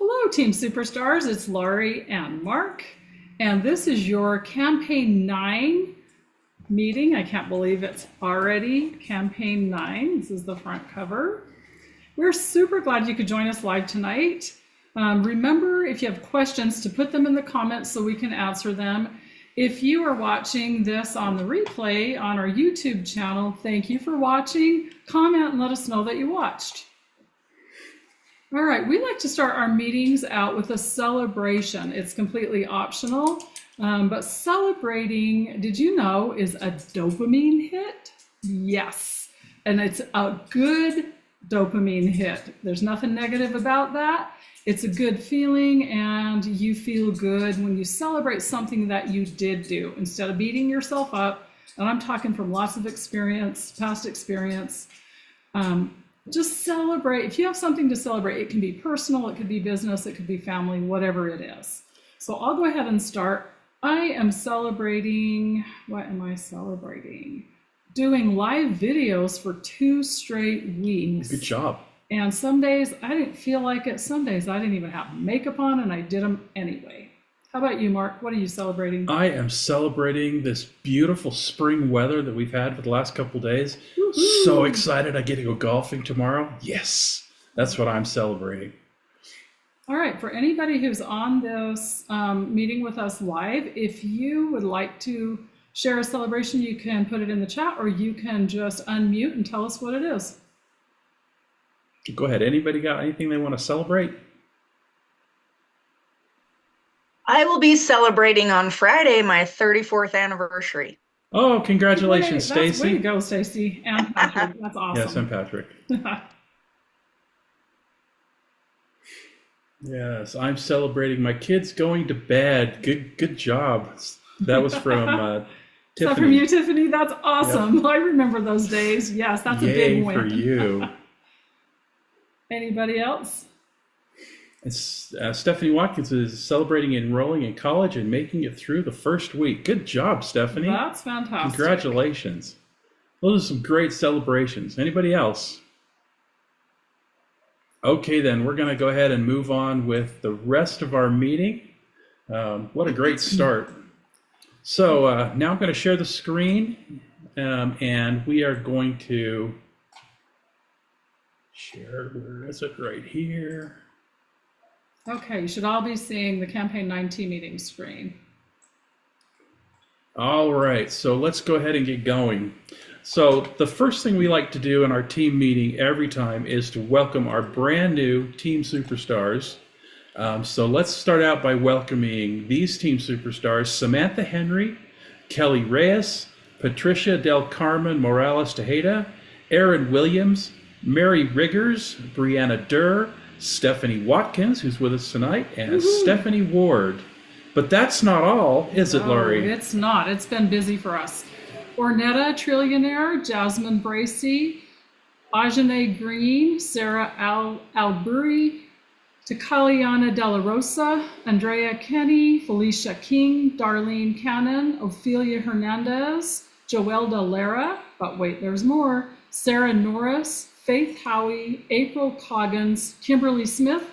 Hello, Team Superstars. It's Laurie and Mark, and this is your Campaign 9 meeting. I can't believe it's already Campaign 9. This is the front cover. We're super glad you could join us live tonight. Remember, if you have questions, to put them in the comments so we can answer them. If you are watching this on the replay on our YouTube channel, thank you for watching. Comment and let us know that you watched. All right, we like to start our meetings out with a celebration. It's completely optional, but celebrating, did you know, is a dopamine hit? Yes, and it's a good dopamine hit. There's nothing negative about that. It's a good feeling, and you feel good when you celebrate something that you did do instead of beating yourself up. And I'm talking from lots of experience, past experience. Just celebrate. If you have something to celebrate, it can be personal, it could be business, it could be family, whatever it is. So I'll go ahead and start. I am celebrating, what am I celebrating? Doing live videos for 2 straight weeks. Good job. And some days I didn't feel like it. Some days I didn't even have makeup on and I did them anyway. How about you, Mark? What are you celebrating? I am celebrating this beautiful spring weather that we've had for the last couple days. Woo-hoo. So excited I get to go golfing tomorrow. Yes, that's what I'm celebrating. All right, for anybody who's on this meeting with us live, if you would like to share a celebration, you can put it in the chat or you can just unmute and tell us what it is. Go ahead. Anybody got anything they want to celebrate? I will be celebrating on Friday my 34th anniversary. Oh, congratulations, Stacy. Way to go, Stacy. And Patrick. That's awesome. Yes, I'm Patrick. Yes, I'm celebrating my kids going to bed. Good job. That was from Tiffany. Is that from you, Tiffany? That's awesome. Yep. I remember those days. Yes, that's Yay a big win. For you. Anybody else? It's, Stephanie Watkins is celebrating enrolling in college and making it through the first week. Good job, Stephanie. That's fantastic. Congratulations. Those are some great celebrations. Anybody else? Okay, then we're going to go ahead and move on with the rest of our meeting. What a great start. So now I'm going to share the screen, and we are going to share. Where is it? Right here. Okay, you should all be seeing the Campaign 9T meeting screen. All right, so let's go ahead and get going. So the first thing we like to do in our team meeting every time is to welcome our brand new team superstars. So let's start out by welcoming these team superstars: Samantha Henry, Kelly Reyes, Patricia Del Carmen Morales Tejeda, Aaron Williams, Mary Riggers, Brianna Durr, Stephanie Watkins, who's with us tonight, and Stephanie Ward. But that's not all, is it, Laurie? No, it's not. It's been busy for us. Ornetta Trillionaire, Jasmine Bracey, Ajane Green, Sarah Alburi, Takaliana Della Rosa, Andrea Kenny, Felicia King, Darlene Cannon, Ophelia Hernandez, Joelda Lara, but wait, there's more, Sarah Norris, Faith Howie, April Coggins, Kimberly Smith,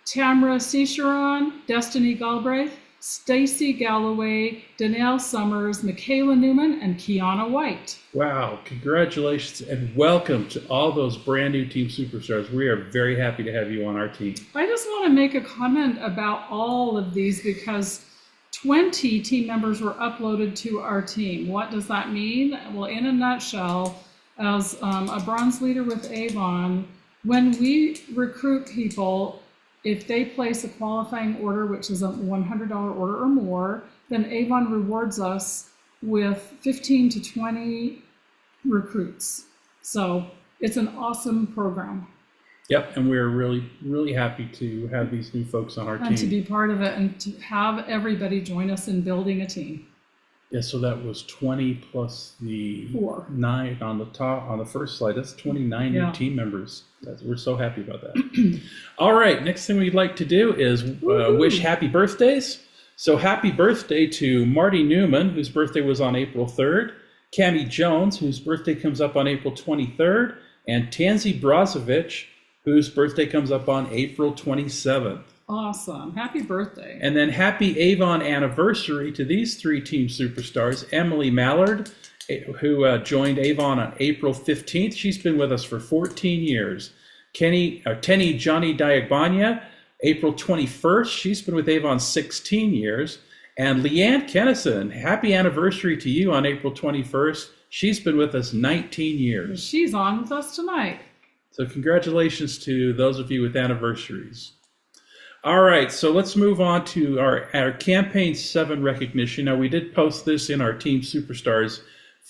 Tamara Cicheron, Destiny Galbraith, Stacy Galloway, Danelle Summers, Michaela Newman, and Kiana White. Wow, congratulations and welcome to all those brand new team superstars. We are very happy to have you on our team. I just want to make a comment about all of these because 20 team members were uploaded to our team. What does that mean? Well, in a nutshell, as a bronze leader with Avon, when we recruit people, if they place a qualifying order, which is a $100 order or more, then Avon rewards us with 15 to 20 recruits. So it's an awesome program. Yep, and we're really, really happy to have these new folks on our team. And to be part of it and to have everybody join us in building a team. Yeah, so that was 20 plus the 9 on the top, on the first slide. That's 29 new team members. We're so happy about that. All right, next thing we'd like to do is wish happy birthdays. So happy birthday to Marty Newman, whose birthday was on April 3rd, Cammie Jones, whose birthday comes up on April 23rd, and Tansy Brozovic, whose birthday comes up on April 27th. Awesome. Happy birthday. And then happy Avon anniversary to these three team superstars. Emily Mallard, who joined Avon on April 15th. She's been with us for 14 years. Tenny Johnny Diagbanya, April 21st. She's been with Avon 16 years. And Leanne Kennison, happy anniversary to you on April 21st. She's been with us 19 years. She's on with us tonight. So congratulations to those of you with anniversaries. All right, so let's move on to our Campaign 7 recognition. Now, we did post this in our Team Superstars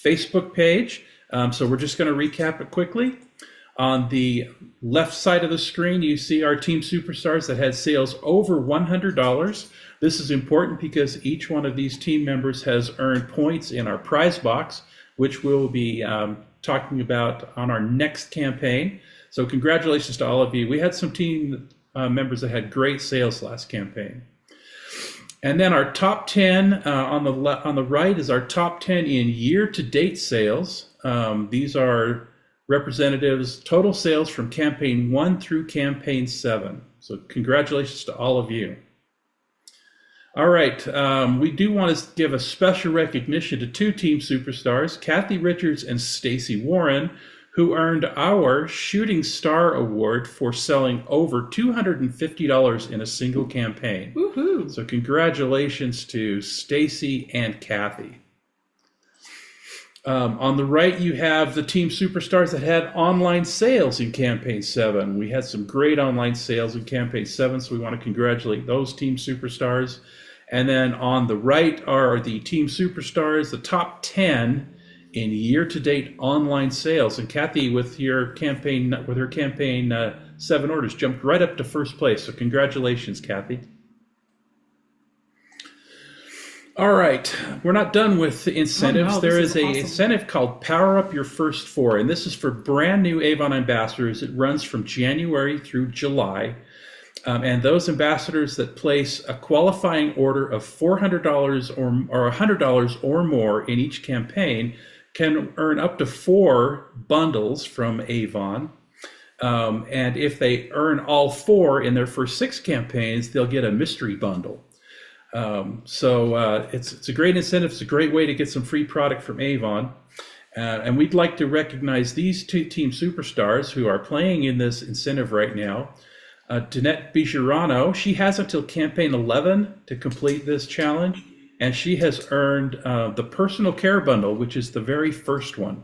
Facebook page, so we're just going to recap it quickly. On the left side of the screen, you see our Team Superstars that had sales over $100. This is important because each one of these team members has earned points in our prize box, which we'll be talking about on our next campaign. So congratulations to all of you. We had some team members that had great sales last campaign. And then our top 10 on the right is our top 10 in year-to-date sales. These are representatives' total sales from campaign 1 through campaign 7. So congratulations to all of you. All right, we do want to give a special recognition to two team superstars, Kathy Richards and Stacy Warren, who earned our Shooting Star Award for selling over $250 in a single campaign. Woohoo! So congratulations to Stacy and Kathy. On the right, you have the team superstars that had online sales in Campaign 7. We had some great online sales in Campaign 7, so we want to congratulate those team superstars. And then on the right are the team superstars, the top 10 in year-to-date online sales. And Kathy, with her campaign 7 orders, jumped right up to first place. So congratulations, Kathy. All right, we're not done with the incentives. Oh, no, there is awesome. incentive called Power Up Your First 4, and this is for brand new Avon ambassadors. It runs from January through July. And those ambassadors that place a qualifying order of $400 or $100 or more in each campaign can earn up to 4 bundles from Avon. And if they earn all 4 in their first 6 campaigns, they'll get a mystery bundle. So it's a great incentive. It's a great way to get some free product from Avon. And we'd like to recognize these two team superstars who are playing in this incentive right now. Danette Bijurano, she has until campaign 11 to complete this challenge, and she has earned the personal care bundle, which is the very first one.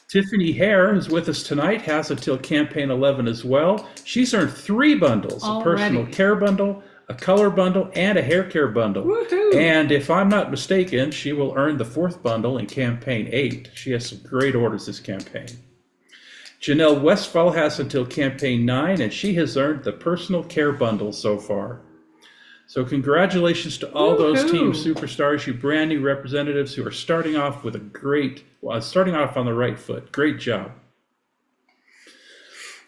Tiffany Hare, who's with us tonight, has until campaign 11 as well. She's earned 3 bundles, a personal care bundle, a color bundle, and a hair care bundle. Woohoo! And if I'm not mistaken, she will earn the 4th bundle in campaign 8. She has some great orders this campaign. Janelle Westphal has until campaign 9, and she has earned the personal care bundle so far. So congratulations to all those team superstars, you brand new representatives who are starting off with starting off on the right foot. Great job.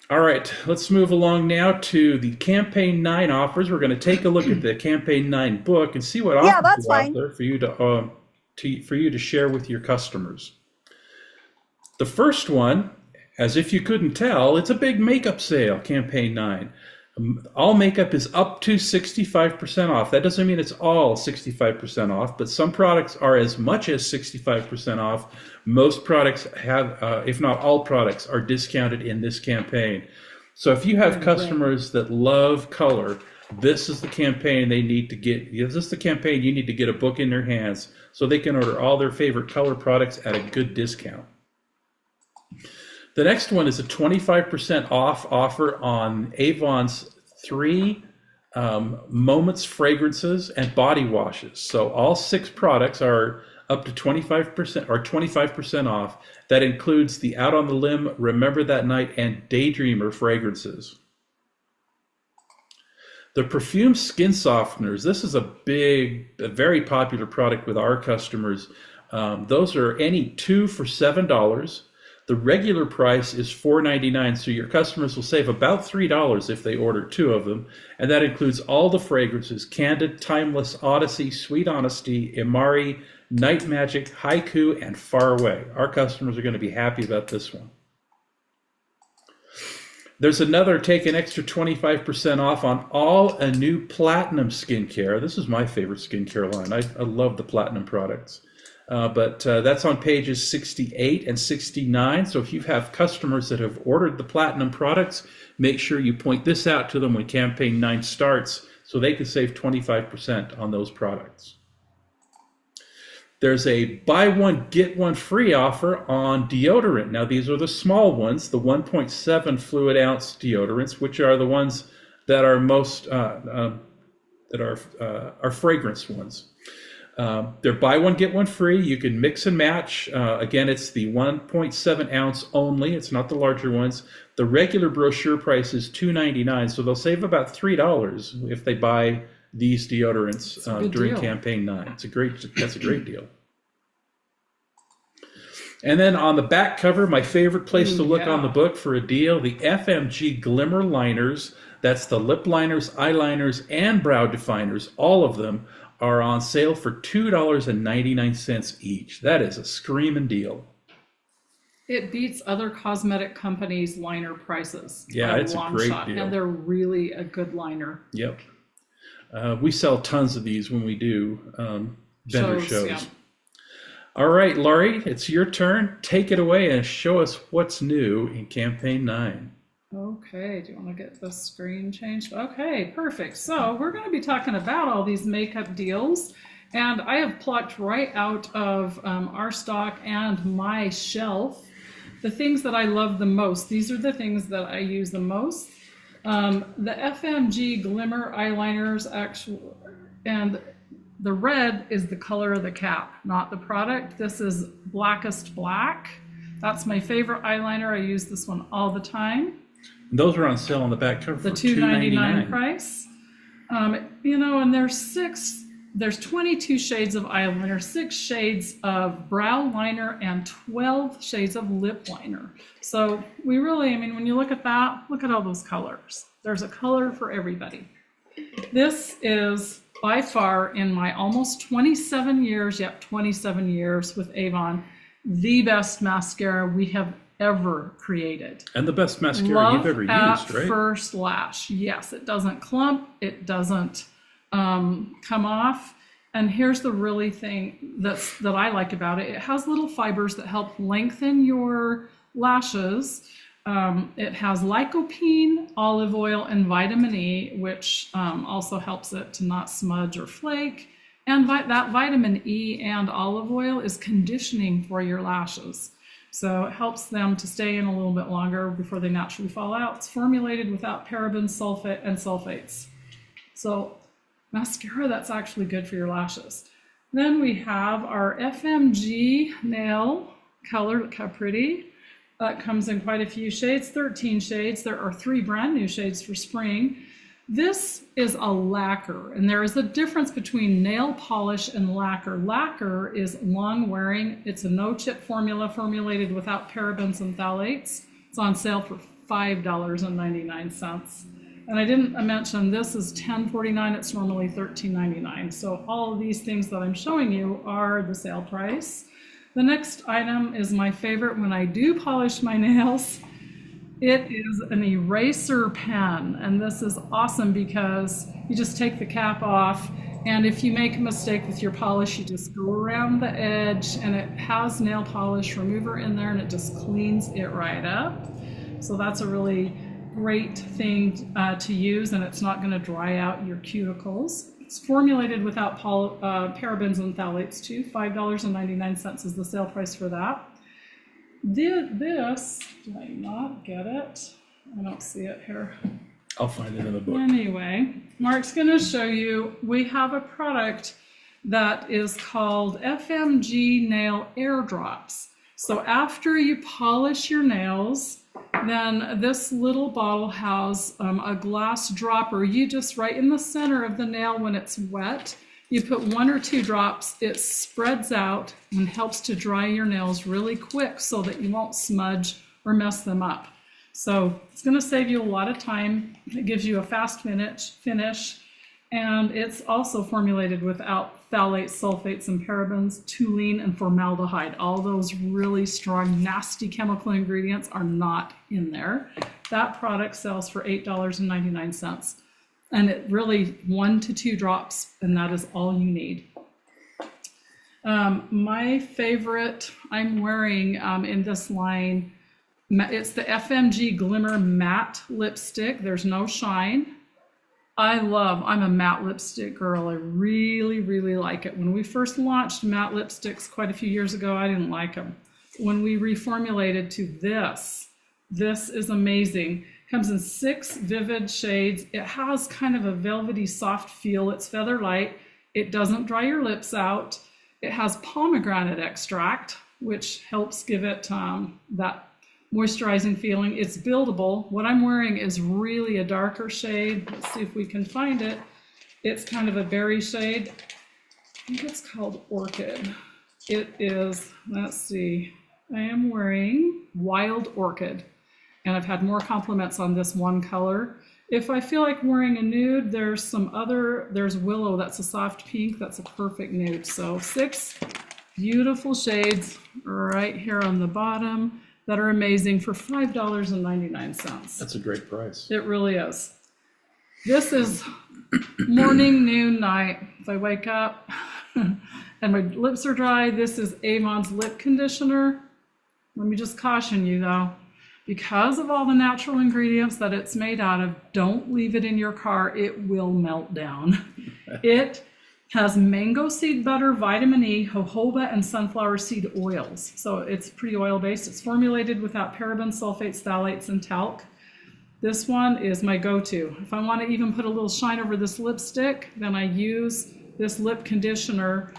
All right, let's move along now to the campaign 9 offers. We're going to take a look at the campaign 9 book and see what offers are out there for you to share with your customers. The first one, as if you couldn't tell, it's a big makeup sale, campaign 9. All makeup is up to 65% off. That doesn't mean it's all 65% off, but some products are as much as 65% off. Most products have, if not all products, are discounted in this campaign. So if you have customers that love color, this is the campaign they need to get. This is the campaign you need to get a book in their hands so they can order all their favorite color products at a good discount. The next one is a 25% off offer on Avon's 3 Moments fragrances and body washes. So all 6 products are up to 25% or 25% off. That includes the Out on the Limb, Remember That Night, and Daydreamer fragrances. The perfume skin softeners. This is a very popular product with our customers. Those are any 2 for $7. The regular price is $4.99, so your customers will save about $3 if they order 2 of them, and that includes all the fragrances: Candid, Timeless, Odyssey, Sweet Honesty, Imari, Night Magic, Haiku, and Far Away. Our customers are going to be happy about this one. There's another, take an extra 25% off on all a new Platinum skincare. This is my favorite skincare line. I love the Platinum products. But that's on pages 68 and 69. So if you have customers that have ordered the Platinum products, make sure you point this out to them when campaign 9 starts so they can save 25% on those products. There's a buy one, get one free offer on deodorant. Now, these are the small ones, the 1.7 fluid ounce deodorants, which are the ones that are most, are fragrance ones. They're buy one, get one free. You can mix and match. Again, it's the 1.7 ounce only. It's not the larger ones. The regular brochure price is $2.99, so they'll save about $3 if they buy these deodorants during campaign 9. That's a great deal. And then on the back cover, my favorite place to look on the book for a deal, the FMG Glimmer Liners. That's the lip liners, eyeliners, and brow definers. All of them are on sale for $2.99 each. That is a screaming deal. It beats other cosmetic companies' liner prices. Yeah, it's a great deal. And they're really a good liner. Yep. We sell tons of these when we do vendor shows. Yeah. All right, Laurie, it's your turn. Take it away and show us what's new in campaign 9. Okay, do you want to get the screen changed? Okay, perfect. So we're going to be talking about all these makeup deals, and I have plucked right out of our stock and my shelf the things that I love the most. These are the things that I use the most. The FMG Glimmer eyeliners, and the red is the color of the cap, not the product. This is Blackest Black. That's my favorite eyeliner. I use this one all the time. Those are on sale on the back cover for $2.99 price. You know, and there's 22 shades of eyeliner, 6 shades of brow liner, and 12 shades of lip liner. So we really, I mean, when you look at that, look at all those colors. There's a color for everybody. This is by far, in my almost 27 years with Avon, the best mascara we have ever created. And the best mascara you've ever used, right? First lash. Yes, it doesn't clump. It doesn't come off. And here's the really thing that I like about it. It has little fibers that help lengthen your lashes. It has lycopene, olive oil, and vitamin E, which also helps it to not smudge or flake. And that vitamin E and olive oil is conditioning for your lashes. So it helps them to stay in a little bit longer before they naturally fall out. It's formulated without parabens, sulfate, and sulfates. So mascara that's actually good for your lashes. Then we have our FMG nail color. Look how pretty. That comes in quite a few shades, 13 shades. There are 3 brand new shades for spring. This is a lacquer, and there is a difference between nail polish and lacquer. Lacquer is long wearing. It's a no-chip formula formulated without parabens and phthalates. It's on sale for $5.99. And I didn't mention this is $10.49. It's normally $13.99. So all of these things that I'm showing you are the sale price. The next item is my favorite when I do polish my nails. It is an eraser pen, and this is awesome because you just take the cap off, and if you make a mistake with your polish, you just go around the edge, and it has nail polish remover in there, and it just cleans it right up. So that's a really great thing to use, and it's not going to dry out your cuticles. It's formulated without parabens and phthalates too. $5.99 is the sale price for that. This, did I not get it? I don't see it here. I'll find it in the book. Anyway, Mark's going to show you, we have a product that is called FMG Nail Airdrops. So after you polish your nails, then this little bottle has a glass dropper. You just, right in the center of the nail when it's wet, you put 1 or 2 drops. It spreads out and helps to dry your nails really quick so that you won't smudge or mess them up. So it's going to save you a lot of time. It gives you a fast finish, and it's also formulated without phthalates, sulfates, and parabens, toluene, and formaldehyde. All those really strong, nasty chemical ingredients are not in there. That product sells for $8.99. And it really 1 to 2 drops, and that is all you need. My favorite I'm wearing in this line, it's the FMG Glimmer Matte Lipstick. There's no shine. I'm a matte lipstick girl. I really, really like it. When we first launched matte lipsticks quite a few years ago, I didn't like them. When we reformulated to this is amazing. Comes in 6 vivid shades. It has kind of a velvety soft feel. It's feather light. It doesn't dry your lips out. It has pomegranate extract, which helps give it that moisturizing feeling. It's buildable. What I'm wearing is really a darker shade. Let's see if we can find it. It's kind of a berry shade. I think it's called Orchid. It is, let's see, I am wearing Wild Orchid, and I've had more compliments on this one color. If I feel like wearing a nude, there's Willow, that's a soft pink, that's a perfect nude. So 6 beautiful shades right here on the bottom that are amazing for $5.99. That's a great price. It really is. This is morning, noon, night. If I wake up and my lips are dry, this is Avon's lip conditioner. Let me just caution you though, because of all the natural ingredients that it's made out of, don't leave it in your car. It will melt down. It has mango seed butter, vitamin E, jojoba, and sunflower seed oils. So it's pretty oil-based. It's formulated without parabens, sulfates, phthalates, and talc. This one is my go-to. If I want to even put a little shine over this lipstick, then I use this lip conditioner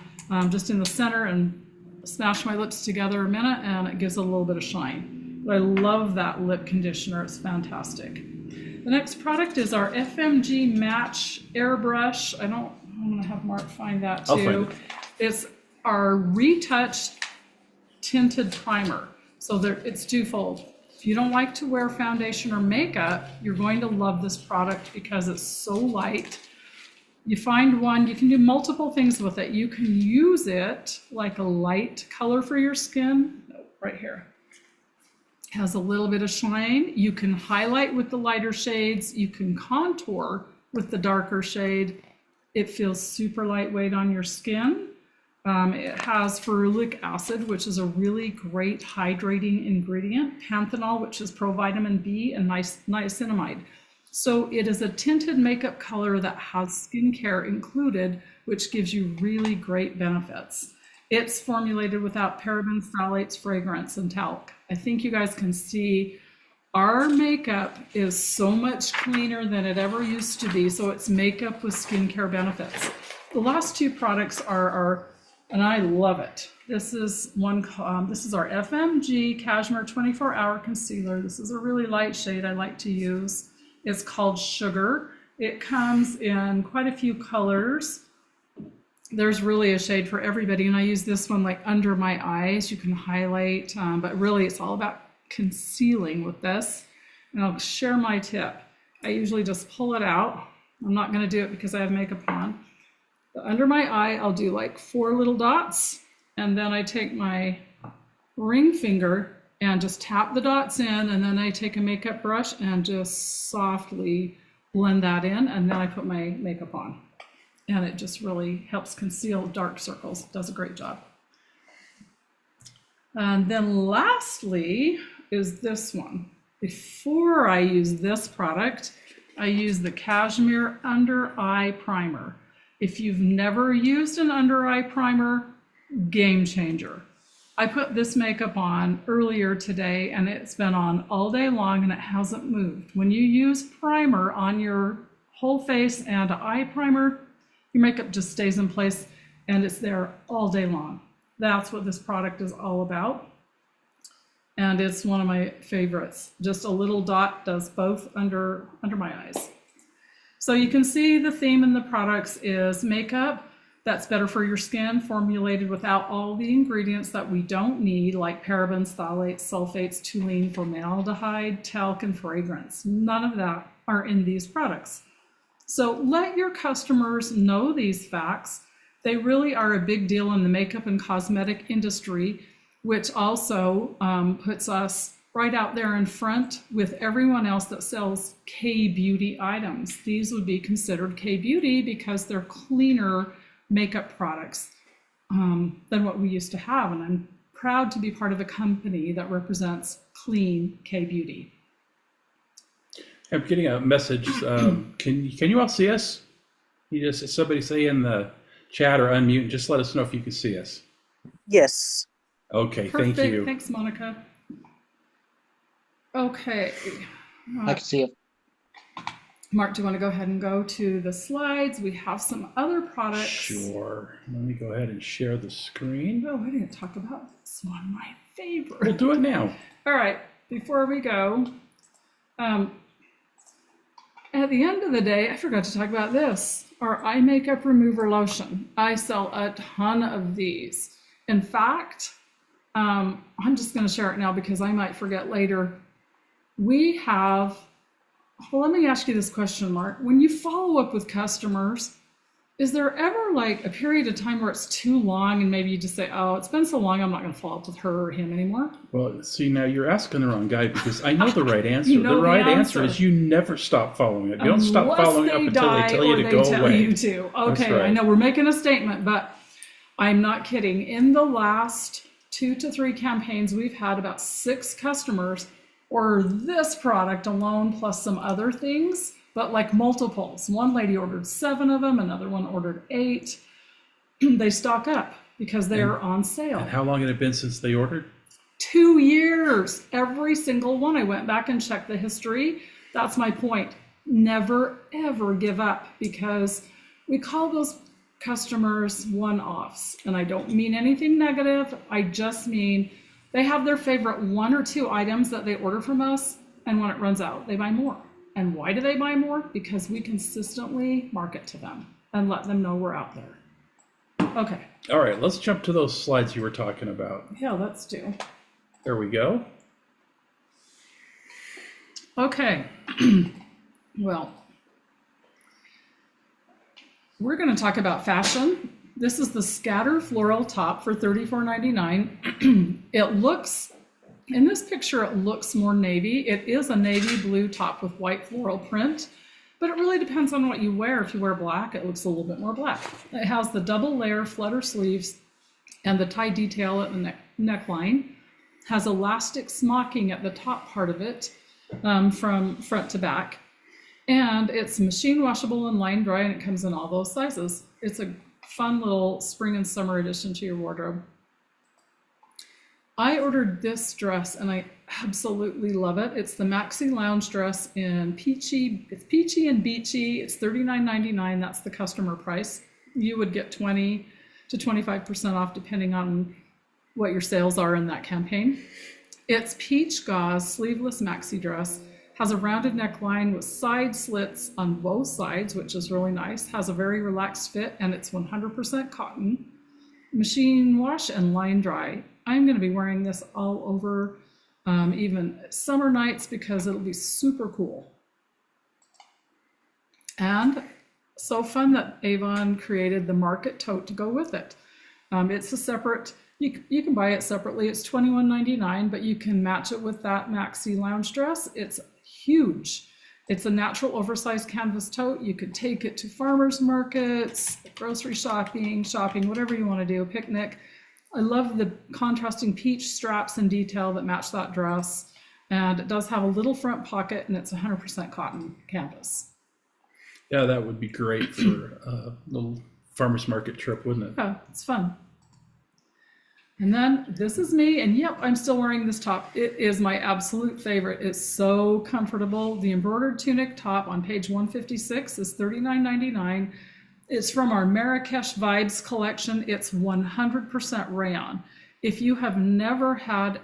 just in the center and smash my lips together a minute, and it gives it a little bit of shine. But I love that lip conditioner. It's fantastic. The next product is our FMG Match Airbrush. I'm going to have Mark find that too. I'll find it. It's our retouched tinted primer. So it's twofold. If you don't like to wear foundation or makeup, you're going to love this product because it's so light. You find one, you can do multiple things with it. You can use it like a light color for your skin. Right here. It has a little bit of shine. You can highlight with the lighter shades. You can contour with the darker shade. It feels super lightweight on your skin. It has ferulic acid, which is a really great hydrating ingredient, panthenol, which is provitamin B, and niacinamide. So it is a tinted makeup color that has skincare included, which gives you really great benefits. It's formulated without parabens, phthalates, fragrance, and talc. I think you guys can see our makeup is so much cleaner than it ever used to be. So it's makeup with skincare benefits. The last 2 products are and I love it. This is this is our FMG Cashmere 24-Hour Concealer. This is a really light shade I like to use. It's called Sugar. It comes in quite a few colors. There's really a shade for everybody, and I use this one like under my eyes. You can highlight, but really it's all about concealing with this. And I'll share my tip. I usually just pull it out. I'm not going to do it because I have makeup on. But under my eye, I'll do like 4 little dots, and then I take my ring finger and just tap the dots in, and then I take a makeup brush and just softly blend that in, and then I put my makeup on. And it just really helps conceal dark circles. It does a great job. And then lastly is this one. Before I use this product, I use the Cashmere Under Eye Primer. If you've never used an under eye primer, game changer. I put this makeup on earlier today and it's been on all day long and it hasn't moved. When you use primer on your whole face and eye primer, your makeup just stays in place and it's there all day long. That's what this product is all about. And it's one of my favorites. Just a little dot does both under my eyes. So you can see the theme in the products is makeup that's better for your skin, formulated without all the ingredients that we don't need, like parabens, phthalates, sulfates, toluene, formaldehyde, talc, and fragrance. None of that are in these products. So let your customers know these facts. They really are a big deal in the makeup and cosmetic industry, which also puts us right out there in front with everyone else that sells K-beauty items. These would be considered K-beauty because they're cleaner makeup products than what we used to have. And I'm proud to be part of a company that represents clean K-beauty. I'm getting a message. Can you all see us? You just somebody say in the chat or unmute and just let us know if you can see us. Yes. Okay, Perfect. thank you. Thanks, Monica. Okay. I can see it. Mark, do you want to go ahead and go to the slides? We have some other products. Sure. Let me go ahead and share the screen. Oh, we didn't talk about this one, my favorite. We'll do it now. All right, before we go, at the end of the day, I forgot to talk about this, our eye makeup remover lotion. I sell a ton of these. In fact, I'm just going to share it now because I might forget later. We have, well, let me ask you this question, Mark. When you follow up with customers, is there ever like a period of time where it's too long and maybe you just say, oh, it's been so long, I'm not going to follow up with her or him anymore? Well, see, now you're asking the wrong guy because I know the right answer. You know the right the answer is you never stop following up. You don't stop following up until they tell you to go away. You to. Okay, right. I know we're making a statement, but I'm not kidding. In the last 2 to 3 campaigns, we've had about 6 customers order this product alone plus some other things, but like multiples. One lady ordered 7 of them, another one ordered 8. They stock up because they're on sale. And how long had it been since they ordered? 2 years, every single one. I went back and checked the history. That's my point. Never, ever give up because we call those customers one-offs. And I don't mean anything negative. I just mean they have their favorite 1 or 2 items that they order from us. And when it runs out, they buy more. And why do they buy more? Because we consistently market to them and let them know we're out there. Okay. All right, let's jump to those slides you were talking about. Yeah, let's do. There we go. Okay. Well, we're going to talk about fashion. This is the Scatter Floral Top for $34.99. It looks, in this picture, it looks more navy. It is a navy blue top with white floral print, but it really depends on what you wear. If you wear black, it looks a little bit more black. It has the double layer flutter sleeves and the tie detail at the neckline. Has elastic smocking at the top part of it from front to back. And it's machine washable and line dry, and it comes in all those sizes. It's a fun little spring and summer addition to your wardrobe. I ordered this dress and I absolutely love it. It's the maxi lounge dress in peachy. It's peachy and beachy. It's $39.99. That's the customer price. You would get 20 to 25% off depending on what your sales are in that campaign. It's peach gauze sleeveless maxi dress. Has a rounded neckline with side slits on both sides, which is really nice. Has a very relaxed fit, and it's 100% cotton. Machine wash and line dry. I'm going to be wearing this all over even summer nights because it'll be super cool. And so fun that Avon created the market tote to go with it. It's a separate, you can buy it separately. It's $21.99, but you can match it with that maxi lounge dress. It's huge. It's a natural oversized canvas tote. You could take it to farmers markets, grocery shopping, whatever you want to do, picnic. I love the contrasting peach straps and detail that match that dress. And it does have a little front pocket, and it's 100% cotton canvas. Yeah, that would be great for a little farmer's market trip, wouldn't it? Yeah, it's fun. And then this is me, and yep, I'm still wearing this top. It is my absolute favorite. It's so comfortable. The embroidered tunic top on page 156 is $39.99. It's from our Marrakesh Vibes collection. It's 100% rayon. If you have never had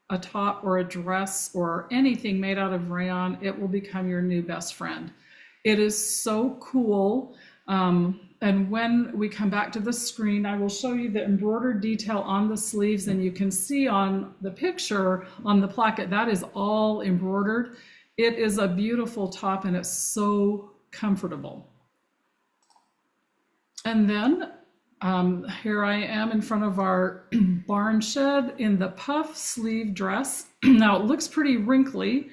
a top or a dress or anything made out of rayon, it will become your new best friend. It is so cool. And when we come back to the screen, I will show you the embroidered detail on the sleeves, and you can see on the picture on the placket, that is all embroidered. It is a beautiful top, and it's so comfortable. And then Here I am in front of our barn shed in the puff sleeve dress. Now it looks pretty wrinkly,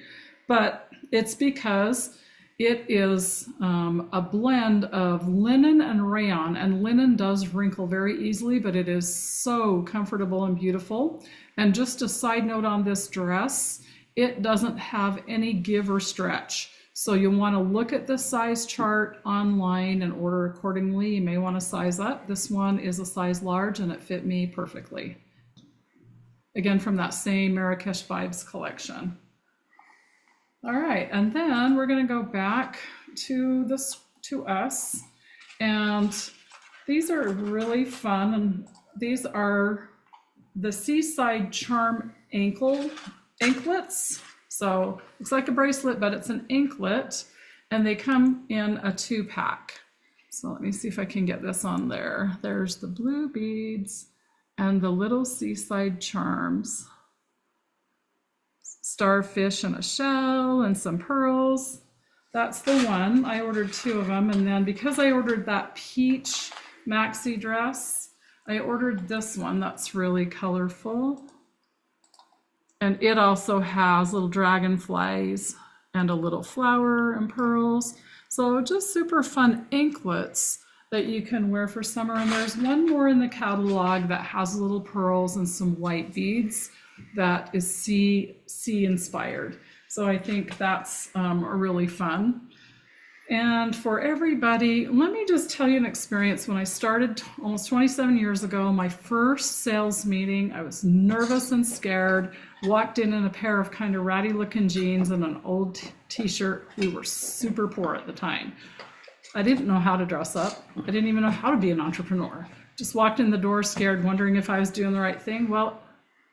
but it's because it is a blend of linen and rayon, and linen does wrinkle very easily, but it is so comfortable and beautiful. And just a side note on this dress, it doesn't have any give or stretch. So you'll want to look at the size chart online and order accordingly. You may want to size up. This one is a size large and it fit me perfectly. Again, from that same Marrakesh Vibes collection. All right, and then we're going to go back to us, and these are really fun. And these are the Seaside Charm anklets. So looks like a bracelet, but it's an anklet, and they come in a 2-pack. So let me see if I can get this on there. There's the blue beads and the little Seaside Charms. Starfish and a shell and some pearls. That's the one. I ordered 2 of them, and then because I ordered that peach maxi dress, I ordered this one that's really colorful. And it also has little dragonflies and a little flower and pearls. So just super fun anklets that you can wear for summer. And there's one more in the catalog that has little pearls and some white beads that is sea inspired. So I think that's really fun. And for everybody, let me just tell you an experience. When I started almost 27 years ago, my first sales meeting, I was nervous and scared, walked in a pair of kind of ratty looking jeans and an old t-shirt. We were super poor at the time. I didn't know how to dress up. I didn't even know how to be an entrepreneur. Just walked in the door scared, wondering if I was doing the right thing. Well,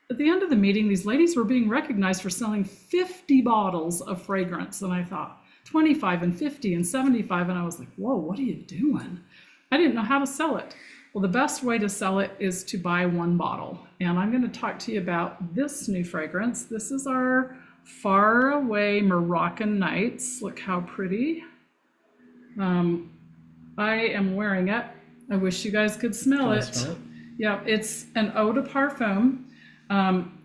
at the end of the meeting, these ladies were being recognized for selling 50 bottles of fragrance. And I thought, 25 and 50 and 75. And I was like, whoa, what are you doing? I didn't know how to sell it. Well, the best way to sell it is to buy 1 bottle. And I'm going to talk to you about this new fragrance. This is our Far Away Moroccan Nights. Look how pretty. I am wearing it. I wish you guys could smell it. Yeah, it's an eau de parfum.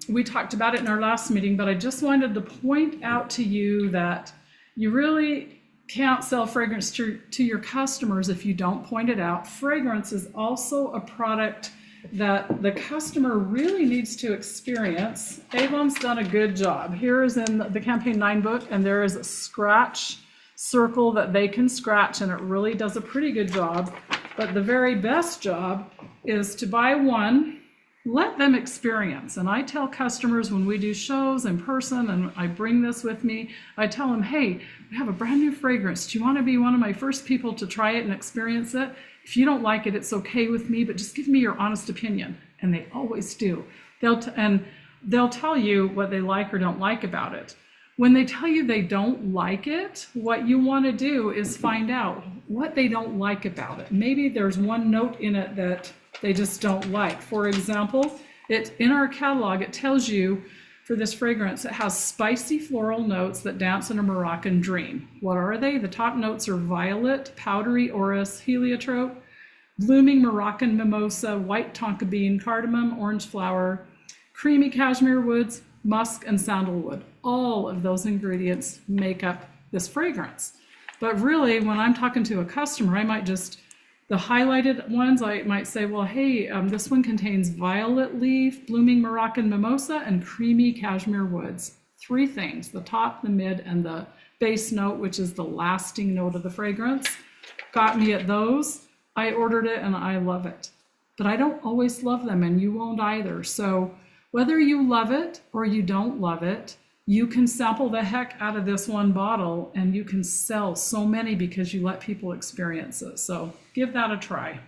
We talked about it in our last meeting, but I just wanted to point out to you that you really can't sell fragrance to your customers if you don't point it out. Fragrance is also a product that the customer really needs to experience. Avon's done a good job. Here is in the Campaign 9 book, and there is a scratch circle that they can scratch, and it really does a pretty good job. But the very best job is to buy 1, let them experience. And I tell customers when we do shows in person, and I bring this with me, I tell them, hey, we have a brand new fragrance. Do you want to be one of my first people to try it and experience it? If you don't like it, it's okay with me, but just give me your honest opinion. And they always do. They'll tell you what they like or don't like about it. When they tell you they don't like it, what you want to do is find out what they don't like about it. Maybe there's one note in it that they just don't like. For example, in our catalog, it tells you for this fragrance, it has spicy floral notes that dance in a Moroccan dream. What are they? The top notes are violet, powdery orris, heliotrope, blooming Moroccan mimosa, white tonka bean, cardamom, orange flower, creamy cashmere woods, musk, and sandalwood. All of those ingredients make up this fragrance. But really, when I'm talking to a customer, I might just, the highlighted ones, I might say, well, hey, this one contains violet leaf, blooming Moroccan mimosa, and creamy cashmere woods. 3 things, the top, the mid, and the base note, which is the lasting note of the fragrance. Got me at those. I ordered it and I love it. But I don't always love them, and you won't either. So whether you love it or you don't love it, you can sample the heck out of this 1 bottle, and you can sell so many because you let people experience it. So give that a try.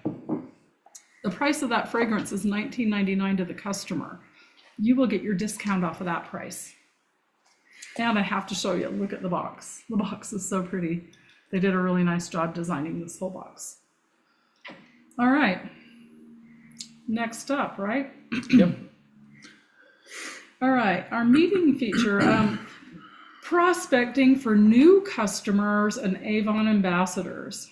The price of that fragrance is $19.99 to the customer. You will get your discount off of that price. And I have to show you, look at the box. The box is so pretty. They did a really nice job designing this whole box. All right. Next up, right? Yep. All right, our meeting feature, prospecting for new customers and Avon ambassadors.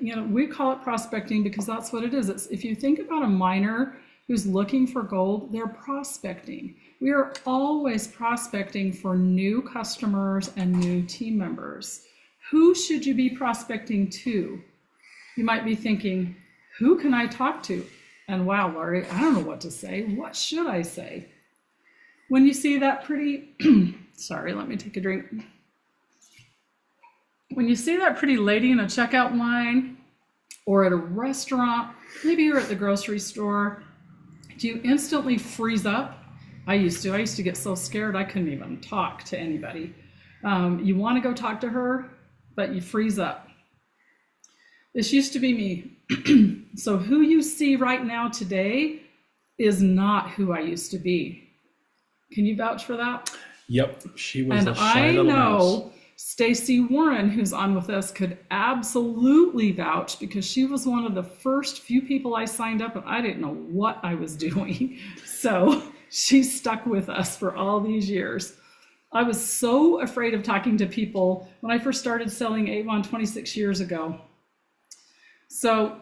We call it prospecting because that's what it is. It's, if you think about a miner who's looking for gold, they're prospecting. We are always prospecting for new customers and new team members. Who should you be prospecting to? You might be thinking, who can I talk to? And wow, Laurie, I don't know what to say. What should I say? When you see that pretty, sorry, let me take a drink. When you see that pretty lady in a checkout line or at a restaurant, maybe you're at the grocery store, do you instantly freeze up? I used to get so scared I couldn't even talk to anybody. You want to go talk to her, but you freeze up. This used to be me. So who you see right now today is not who I used to be. Can you vouch for that? Yep, she was and a shy I little know mouse. Stacy Warren, who's on with us, could absolutely vouch because she was one of the first few people I signed up and I didn't know what I was doing. So she stuck with us for all these years. I was so afraid of talking to people when I first started selling Avon 26 years ago. So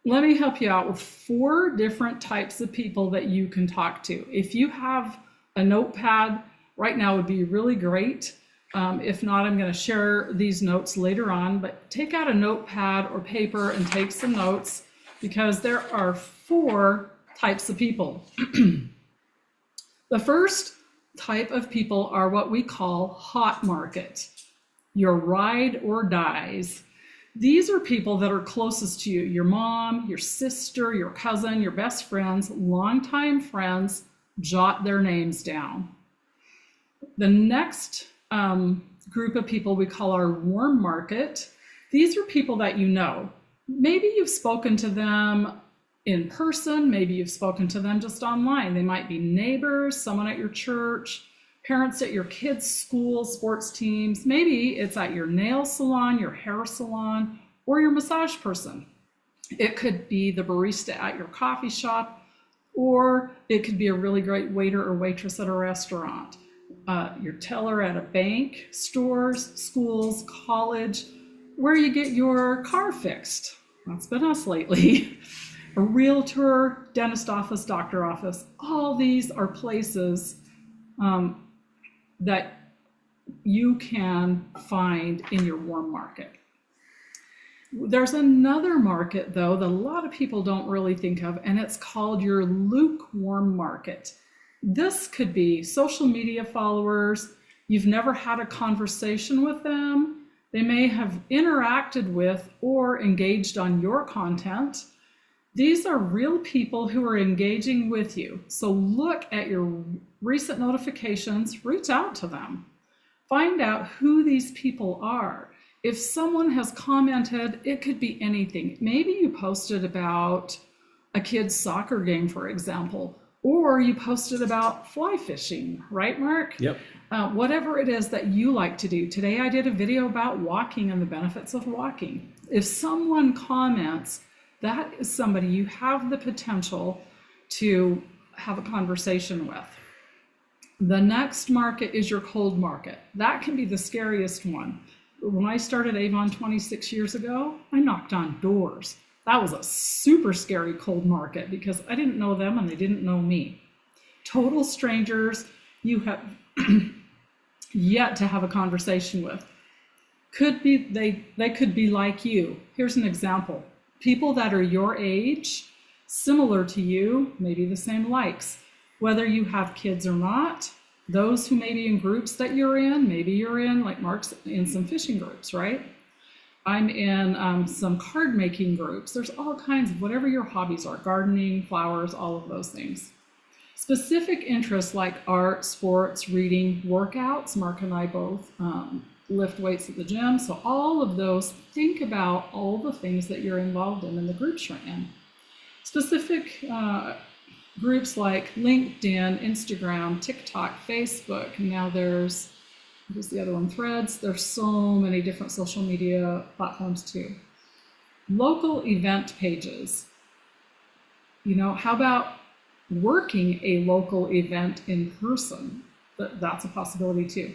let me help you out with 4 different types of people that you can talk to. If you have a notepad, right now would be really great. If not, I'm going to share these notes later on, but take out a notepad or paper and take some notes because there are 4 types of people. The first type of people are what we call hot market, your ride or dies. These are people that are closest to you, your mom, your sister, your cousin, your best friends, longtime friends. Jot their names down. The next group of people we call our warm market. These are people that you know. Maybe you've spoken to them in person, maybe you've spoken to them just online. They might be neighbors, someone at your church, parents at your kids' school, sports teams. Maybe it's at your nail salon, your hair salon, or your massage person. It could be the barista at your coffee shop, or it could be a really great waiter or waitress at a restaurant, your teller at a bank, stores, schools, college, where you get your car fixed. That's been us lately. A realtor, dentist office, doctor office. All these are places that you can find in your warm market. There's another market, though, that a lot of people don't really think of, and it's called your lukewarm market. This could be social media followers. You've never had a conversation with them. They may have interacted with or engaged on your content. These are real people who are engaging with you. So look at your recent notifications, reach out to them. Find out who these people are. If someone has commented, it could be anything. Maybe you posted about a kid's soccer game, for example, or you posted about fly fishing, right, Mark? Yep. Whatever it is that you like to do. Today I did a video about walking and the benefits of walking. If someone comments, that is somebody you have the potential to have a conversation with. The next market is your cold market. That can be the scariest one. When I started Avon 26 years ago, I knocked on doors. That was a super scary cold market because I didn't know them and they didn't know me. Total strangers you have yet to have a conversation with. They could be like you. Here's an example. People that are your age, similar to you, maybe the same likes, whether you have kids or not. Those who may be in groups that you're in, maybe you're in, like Mark's in some fishing groups, right? I'm in some card making groups. There's all kinds of whatever your hobbies are, gardening, flowers, all of those things. Specific interests like art, sports, reading, workouts. Mark and I both lift weights at the gym. So all of those, think about all the things that you're involved in the groups you're in. Specific groups like LinkedIn, Instagram, TikTok, Facebook. Now there's, what is the other one? Threads. There's so many different social media platforms too. Local event pages. You know, how about working a local event in person? That's a possibility too.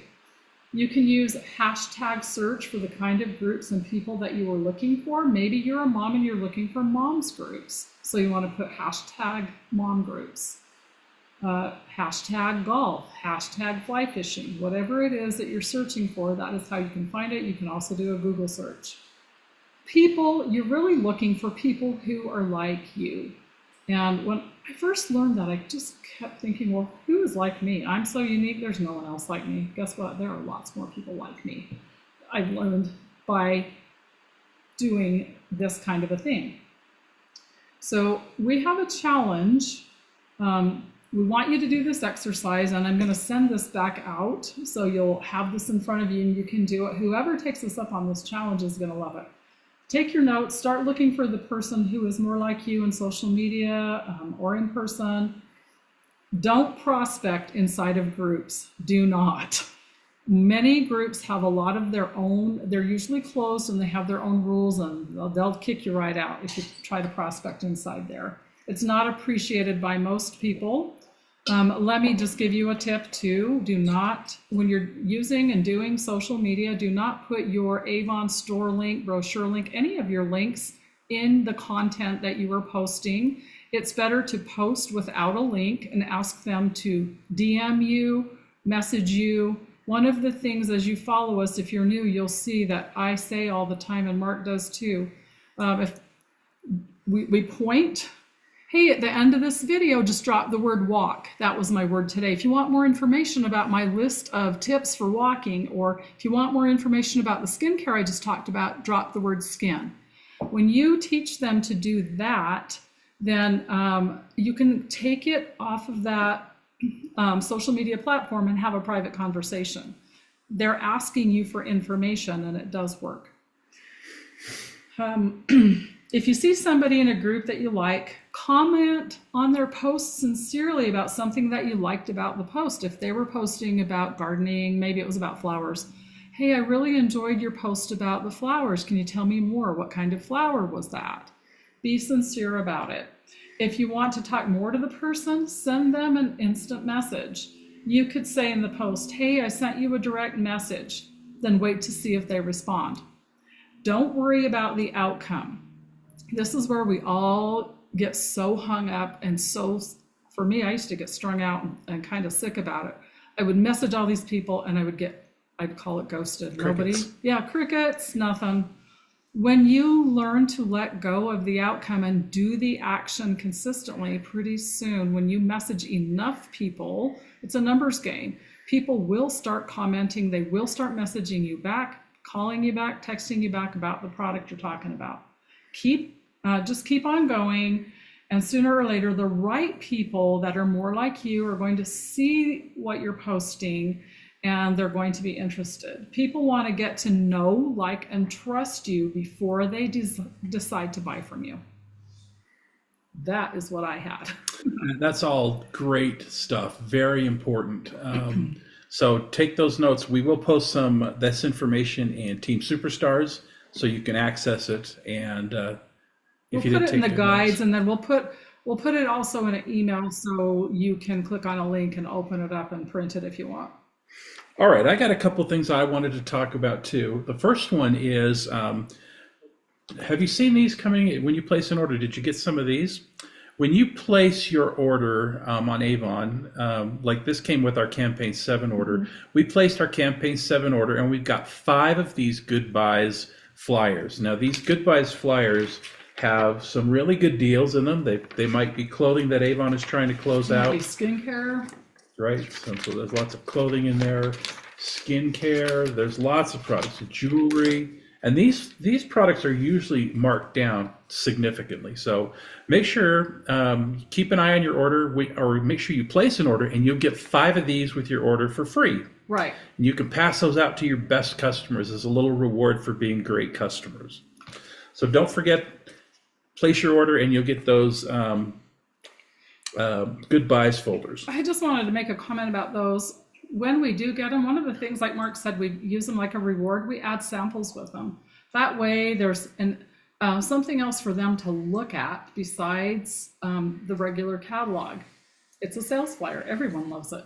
You can use hashtag search for the kind of groups and people that you are looking for. Maybe you're a mom and you're looking for moms groups. So you want to put hashtag mom groups, hashtag golf, hashtag fly fishing, whatever it is that you're searching for, that is how you can find it. You can also do a Google search. People, you're really looking for people who are like you. And when I first learned that, I just kept thinking, well, who is like me? I'm so unique, there's no one else like me. Guess what? There are lots more people like me. I've learned by doing this kind of a thing. So we have a challenge. We want you to do this exercise, and I'm going to send this back out. So you'll have this in front of you and you can do it. Whoever takes us up on this challenge is going to love it. Take your notes, start looking for the person who is more like you in social media or in person. Don't prospect inside of groups. Do not. Many groups have a lot of their own, they're usually closed and they have their own rules, and they'll kick you right out if you try to prospect inside there. It's not appreciated by most people. Let me just give you a tip too. Do not, when you're using and doing social media, do not put your Avon store link, brochure link, any of your links in the content that you are posting. It's better to post without a link and ask them to DM you, message you. One of the things, as you follow us, if you're new, you'll see that I say all the time, and Mark does too, if we point, hey, at the end of this video, just drop the word walk. That was my word today. If you want more information about my list of tips for walking, or if you want more information about the skincare I just talked about, drop the word skin. When you teach them to do that, then you can take it off of that social media platform and have a private conversation. They're asking you for information, and it does work. If you see somebody in a group that you like, comment on their post sincerely about something that you liked about the post. If they were posting about gardening, maybe it was about flowers. Hey, I really enjoyed your post about the flowers. Can you tell me more? What kind of flower was that? Be sincere about it. If you want to talk more to the person, send them an instant message. You could say in the post, hey, I sent you a direct message. Then wait to see if they respond. Don't worry about the outcome. This is where we all get so hung up, and so, for me, I used to get strung out and kind of sick about it. I would message all these people and I'd call it ghosted. Crickets. Nobody, yeah, crickets, nothing. When you learn to let go of the outcome and do the action consistently, pretty soon, when you message enough people, it's a numbers game. People will start commenting, they will start messaging you back, calling you back, texting you back about the product you're talking about. Just keep on going, and sooner or later, the right people that are more like you are going to see what you're posting, and they're going to be interested. People want to get to know, like, and trust you before they decide to buy from you. That is what I had. That's all great stuff. Very important. So take those notes. We will post some this information in Team Superstars so you can access it. And We'll put it in the guides, and then we'll put it also in an email so you can click on a link and open it up and print it if you want. All right, I got a couple things I wanted to talk about too. The first one is, have you seen these coming when you place an order? Did you get some of these? When you place your order on Avon, like this came with our Campaign 7 order, we placed our Campaign 7 order, and we've got 5 of these Goodbyes flyers. Now, these Goodbyes flyers have some really good deals in them. They might be clothing that Avon is trying to close out. Maybe skincare. Right, so there's lots of clothing in there, skincare, there's lots of products, jewelry, and these products are usually marked down significantly. So make sure, keep an eye on your order, or make sure you place an order, and you'll get 5 of these with your order for free. Right. And you can pass those out to your best customers as a little reward for being great customers. So don't forget, place your order and you'll get those Goodbyes folders. I just wanted to make a comment about those. When we do get them, one of the things, like Mark said, we use them like a reward. We add samples with them. That way there's something else for them to look at besides the regular catalog. It's a sales flyer. Everyone loves it.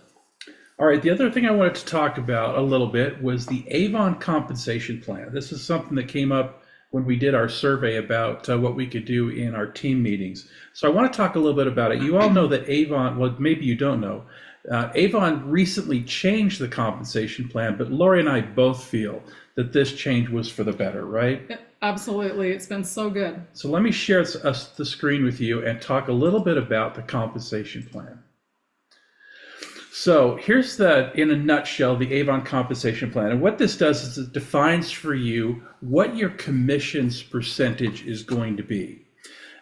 All right, the other thing I wanted to talk about a little bit was the Avon compensation plan. This is something that came up when we did our survey about what we could do in our team meetings. So I want to talk a little bit about it. You all know that Avon, well, maybe you don't know, Avon recently changed the compensation plan, but Lori and I both feel that this change was for the better, right? Yeah, absolutely. It's been so good. So let me share the screen with you and talk a little bit about the compensation plan. So here's in a nutshell, the Avon compensation plan. And what this does is it defines for you what your commissions percentage is going to be.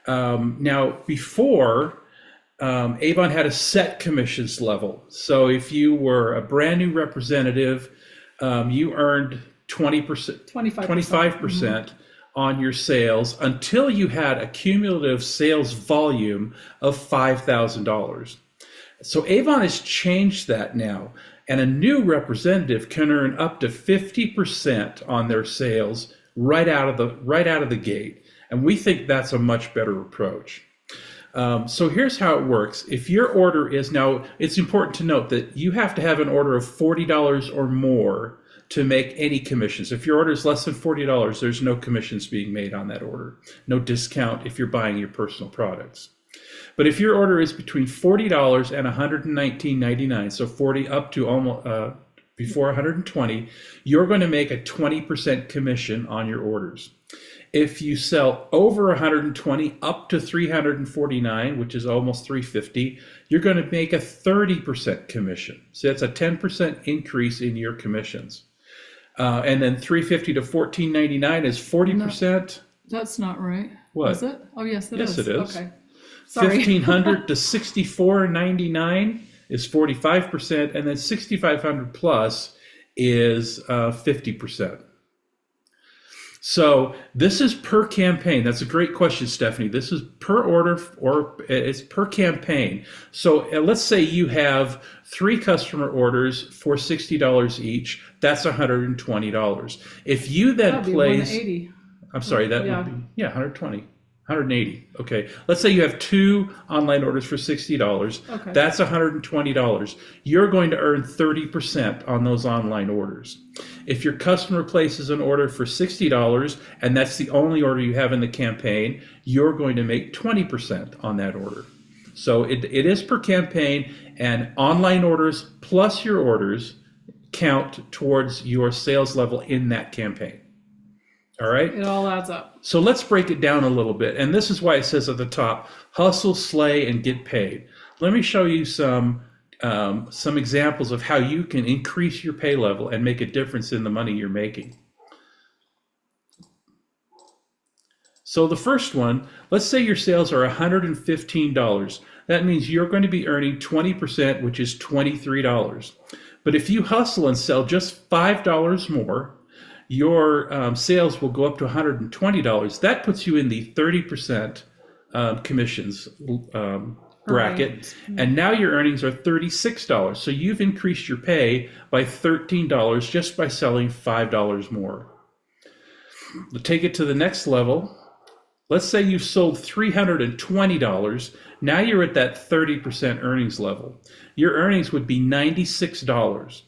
Now, before, Avon had a set commissions level. So if you were a brand new representative, you earned 20%, 25% on your sales until you had a cumulative sales volume of $5,000. So Avon has changed that now, and a new representative can earn up to 50% on their sales right out of the gate, and we think that's a much better approach. So here's how it works. If your order is now, it's important to note that you have to have an order of $40 or more to make any commissions. If your order is less than $40, there's no commissions being made on that order, no discount if you're buying your personal products. But if your order is between $40 and $119.99, so 40 up to almost before 120, you're going to make a 20% commission on your orders. If you sell over 120 up to 349, which is almost 350, you're going to make a 30% commission. So that's a 10% increase in your commissions. And then 350 to 14.99 is 40%. No, that's not right. What? Is it? Oh, yes, it is. Yes, it is. Okay. Sorry. 1,500 to 64.99 is 45%, and then 6,500 plus is 50%. So this is per campaign. That's a great question, Stephanie. This is per order, or it's per campaign. So let's say you have 3 customer orders for $60 each. That's $120. If you then That'd be place, 180. I'm sorry, that would be 120. 180. Okay. Let's say you have 2 online orders for $60. Okay. That's $120. You're going to earn 30% on those online orders. If your customer places an order for $60 and that's the only order you have in the campaign, you're going to make 20% on that order. So it is per campaign, and online orders plus your orders count towards your sales level in that campaign. All right. It all adds up. So let's break it down a little bit. And this is why it says at the top, hustle, slay, and get paid. Let me show you some examples of how you can increase your pay level and make a difference in the money you're making. So the first one, let's say your sales are $115. That means you're going to be earning 20%, which is $23. But if you hustle and sell just $5 more, your sales will go up to $120. That puts you in the 30% commissions bracket. Right. And now your earnings are $36. So you've increased your pay by $13 just by selling $5 more. Take it to the next level. Let's say you've sold $320. Now you're at that 30% earnings level. Your earnings would be $96.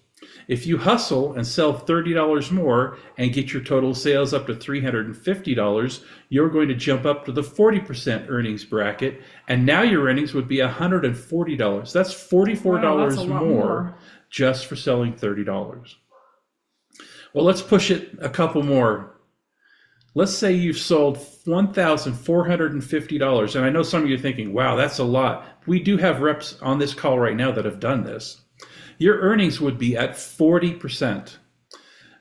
If you hustle and sell $30 more and get your total sales up to $350, you're going to jump up to the 40% earnings bracket, and now your earnings would be $140. That's $44 more just for selling $30. Well, let's push it a couple more. Let's say you've sold $1,450, and I know some of you are thinking, wow, that's a lot. We do have reps on this call right now that have done this. Your earnings would be at 40%.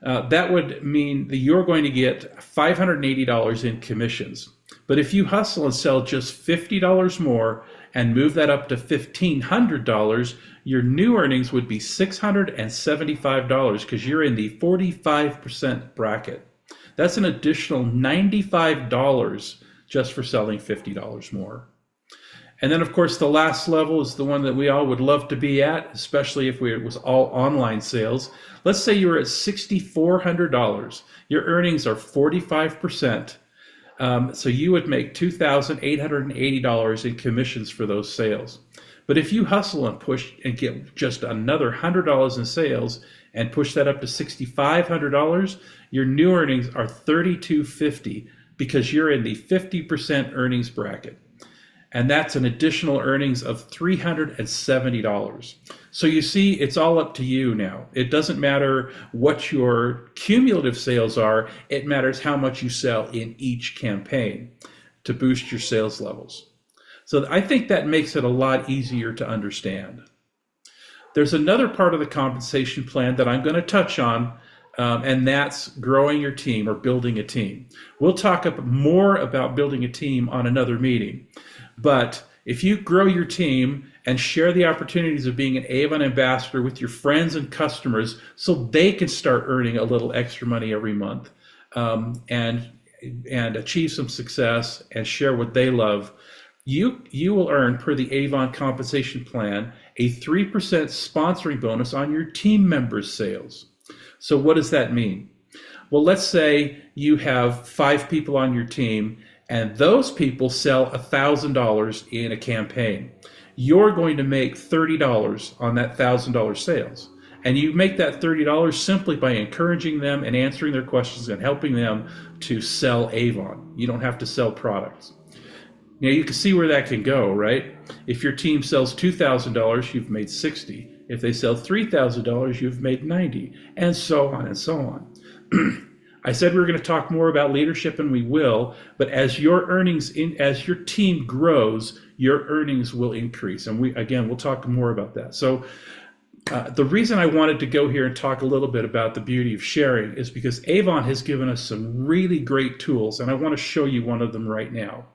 That would mean that you're going to get $580 in commissions. But if you hustle and sell just $50 more and move that up to $1,500, your new earnings would be $675 because you're in the 45% bracket. That's an additional $95 just for selling $50 more. And then, of course, the last level is the one that we all would love to be at, especially if it was all online sales. Let's say you were at $6,400. Your earnings are 45%. So you would make $2,880 in commissions for those sales. But if you hustle and push and get just another $100 in sales and push that up to $6,500, your new earnings are $3,250 because you're in the 50% earnings bracket. And that's an additional earnings of $370. So you see, it's all up to you now. It doesn't matter what your cumulative sales are. It matters how much you sell in each campaign to boost your sales levels. So I think that makes it a lot easier to understand. There's another part of the compensation plan that I'm going to touch on, and that's growing your team or building a team. We'll talk more about building a team on another meeting. But if you grow your team and share the opportunities of being an Avon ambassador with your friends and customers so they can start earning a little extra money every month, and achieve some success and share what they love, you will earn, per the Avon compensation plan, a 3% sponsoring bonus on your team members' sales. So what does that mean? Well, let's say you have 5 people on your team and those people sell $1,000 in a campaign. You're going to make $30 on that $1,000 sales. And you make that $30 simply by encouraging them and answering their questions and helping them to sell Avon. You don't have to sell products. Now you can see where that can go, right? If your team sells $2,000, you've made $60. If they sell $3,000, you've made $90, and so on and so on. I said we were going to talk more about leadership, and we will, but as your as your team grows, your earnings will increase. And we'll talk more about that. So the reason I wanted to go here and talk a little bit about the beauty of sharing is because Avon has given us some really great tools, and I want to show you one of them right now.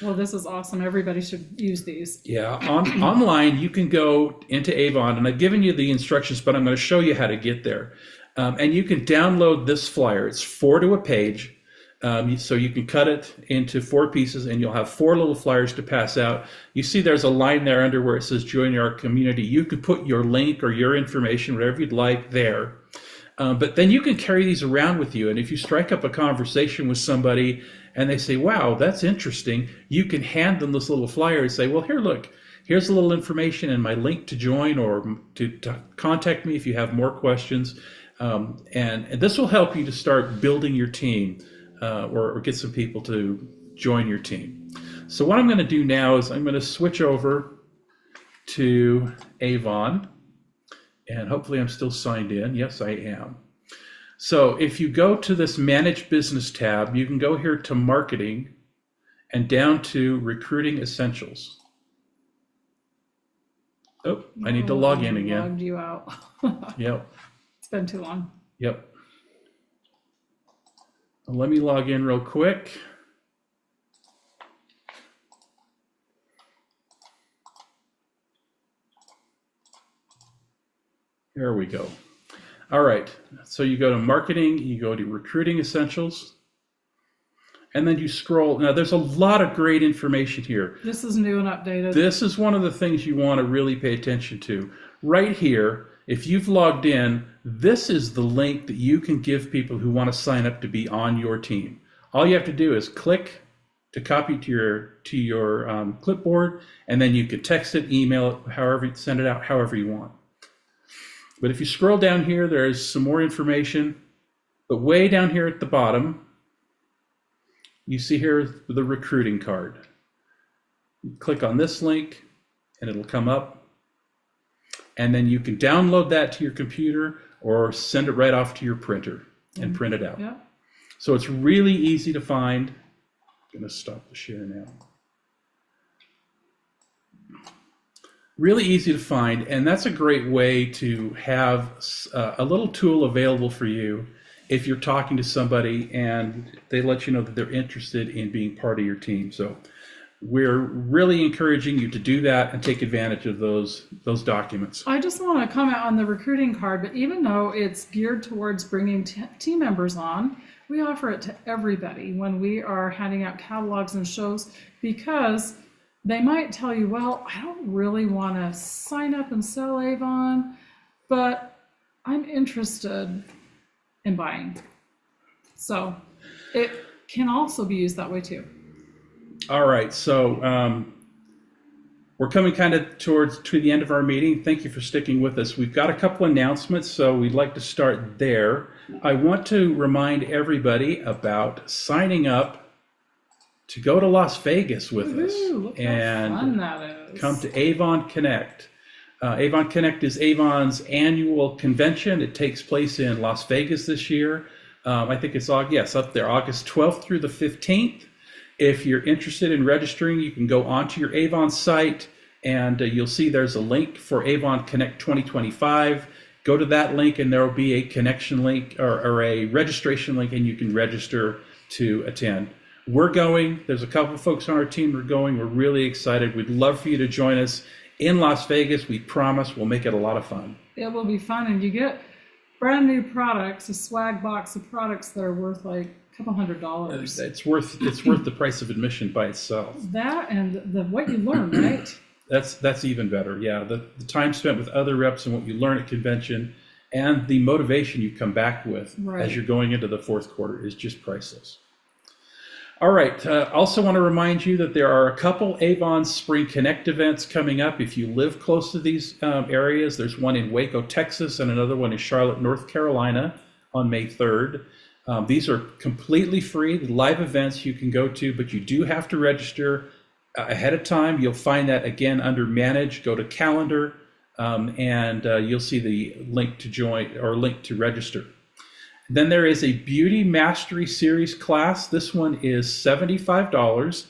Well, this is awesome. Everybody should use these. Yeah, online you can go into Avon, and I've given you the instructions, but I'm going to show you how to get there. And you can download this flyer. It's 4 to a page. So you can cut it into 4 pieces and you'll have 4 little flyers to pass out. You see there's a line there under where it says join our community. You can put your link or your information, whatever you'd like, there. But then you can carry these around with you. And if you strike up a conversation with somebody and they say, wow, that's interesting, you can hand them this little flyer and say, well, here, look, here's a little information and my link to join or to contact me if you have more questions. And this will help you to start building your team or get some people to join your team. So what I'm going to do now is I'm going to switch over to Avon, and hopefully I'm still signed in. Yes, I am. So if you go to this Manage Business tab, you can go here to Marketing and down to Recruiting Essentials. Oh, I need to log in again. Logged you out. Yep. It's been too long. Yep. Let me log in real quick. There we go. All right. So you go to Marketing, you go to Recruiting Essentials, and then you scroll. Now, there's a lot of great information here. This is new and updated. This is one of the things you want to really pay attention to. Right here, if you've logged in, this is the link that you can give people who want to sign up to be on your team. All you have to do is click to copy to your clipboard, and then you can text it, email it, send it out however you want. But if you scroll down here, there's some more information. But way down here at the bottom, you see here the recruiting card. You click on this link, and it'll come up. And then you can download that to your computer or send it right off to your printer and print it out. Yeah. So it's really easy to find. I'm going to stop the share now. Really easy to find, and that's a great way to have a little tool available for you if you're talking to somebody and they let you know that they're interested in being part of your team. So we're really encouraging you to do that and take advantage of those documents. I just want to comment on the recruiting card, but even though it's geared towards bringing team members on, we offer it to everybody when we are handing out catalogs and shows, because they might tell you, well, I don't really want to sign up and sell Avon, but I'm interested in buying. So it can also be used that way too. All right, so we're coming kind of to the end of our meeting. Thank you for sticking with us. We've got a couple announcements, so we'd like to start there. I want to remind everybody about signing up to go to Las Vegas with us Look how fun that is. come to Avon Connect. Avon Connect is Avon's annual convention. It takes place in Las Vegas this year. I think it's up there, August 12th through the 15th. If you're interested in registering, you can go onto your Avon site and you'll see there's a link for Avon Connect 2025. Go to that link and there will be a connection link or a registration link, and you can register to attend. We're going. There's a couple of folks on our team who are going. We're really excited. We'd love for you to join us in Las Vegas. We promise we'll make it a lot of fun. It will be fun, and you get brand new products, a swag box of products that are worth like a couple $100. It's worth the price of admission by itself. That and what you learn, right? That's even better. Yeah, the time spent with other reps and what you learn at convention, and the motivation you come back with as you're going into the fourth quarter is just priceless. All right. Also want to remind you that there are a couple Avon Spring Connect events coming up. If you live close to these areas, there's one in Waco, Texas, and another one in Charlotte, North Carolina on May 3rd. These are completely free, live events you can go to, but you do have to register ahead of time. You'll find that again under Manage. Go to Calendar, and you'll see the link to join or link to register. Then there is a Beauty Mastery Series class. This one is $75.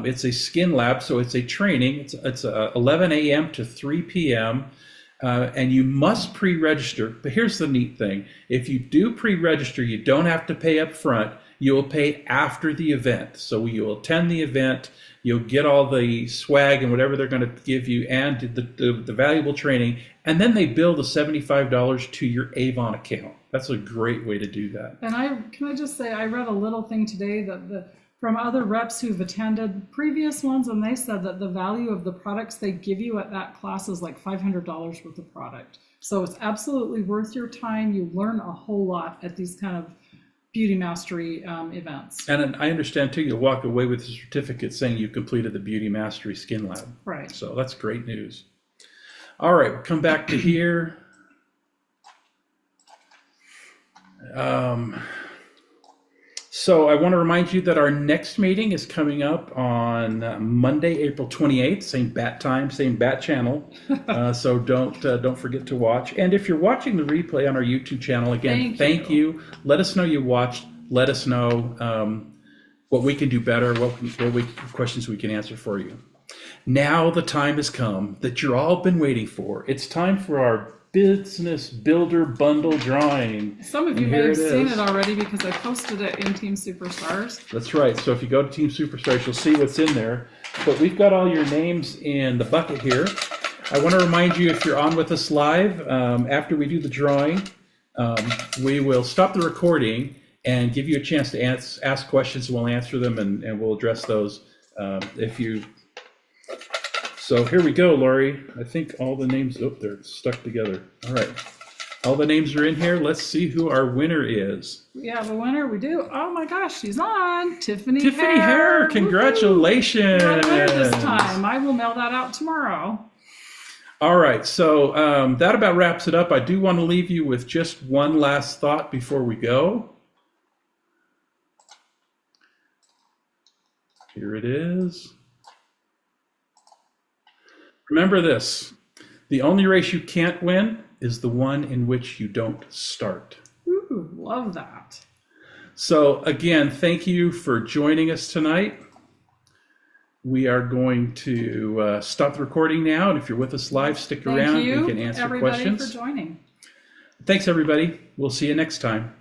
It's a skin lab, so it's a training. It's 11 a.m. to 3 p.m. And you must pre-register. But here's the neat thing. If you do pre-register, you don't have to pay up front. You will pay after the event. So you'll attend the event. You'll get all the swag and whatever they're going to give you and the valuable training. And then they bill the $75 to your Avon account. That's a great way to do that. And can I just say, I read a little thing today from other reps who've attended previous ones, and they said that the value of the products they give you at that class is like $500 worth of product. So it's absolutely worth your time. You learn a whole lot at these kind of Beauty Mastery events. And I understand too, you'll walk away with a certificate saying you completed the Beauty Mastery Skin Lab. Right. So that's great news. All right, we'll come back to here. So I want to remind you that our next meeting is coming up on Monday, April 28th, same bat time, same bat channel. So don't forget to watch. And if you're watching the replay on our YouTube channel, again, thank you. Let us know you watched. Let us know what we can do better, what questions we can answer for you. Now the time has come that you're all been waiting for. It's time for our Business Builder Bundle drawing. Some of you may have seen it already because I posted it in Team Superstars. That's right. So if you go to Team Superstars, you'll see what's in there. But we've got all your names in the bucket here. I want to remind you, if you're on with us live, after we do the drawing, we will stop the recording and give you a chance to ask questions, and we'll answer them, and we'll address those So here we go, Lori. I think all the names, they're stuck together. All right. All the names are in here. Let's see who our winner is. Yeah, the winner we do. Oh my gosh, she's on. Tiffany Hare. Congratulations. Woo-hoo. Got a winner this time. I will mail that out tomorrow. All right. So that about wraps it up. I do want to leave you with just one last thought before we go. Here it is. Remember this, the only race you can't win is the one in which you don't start. Ooh, love that. So again, thank you for joining us tonight. We are going to stop the recording now, and if you're with us live, stick around. We can answer questions. Thank you, everybody, for joining. Thanks, everybody. We'll see you next time.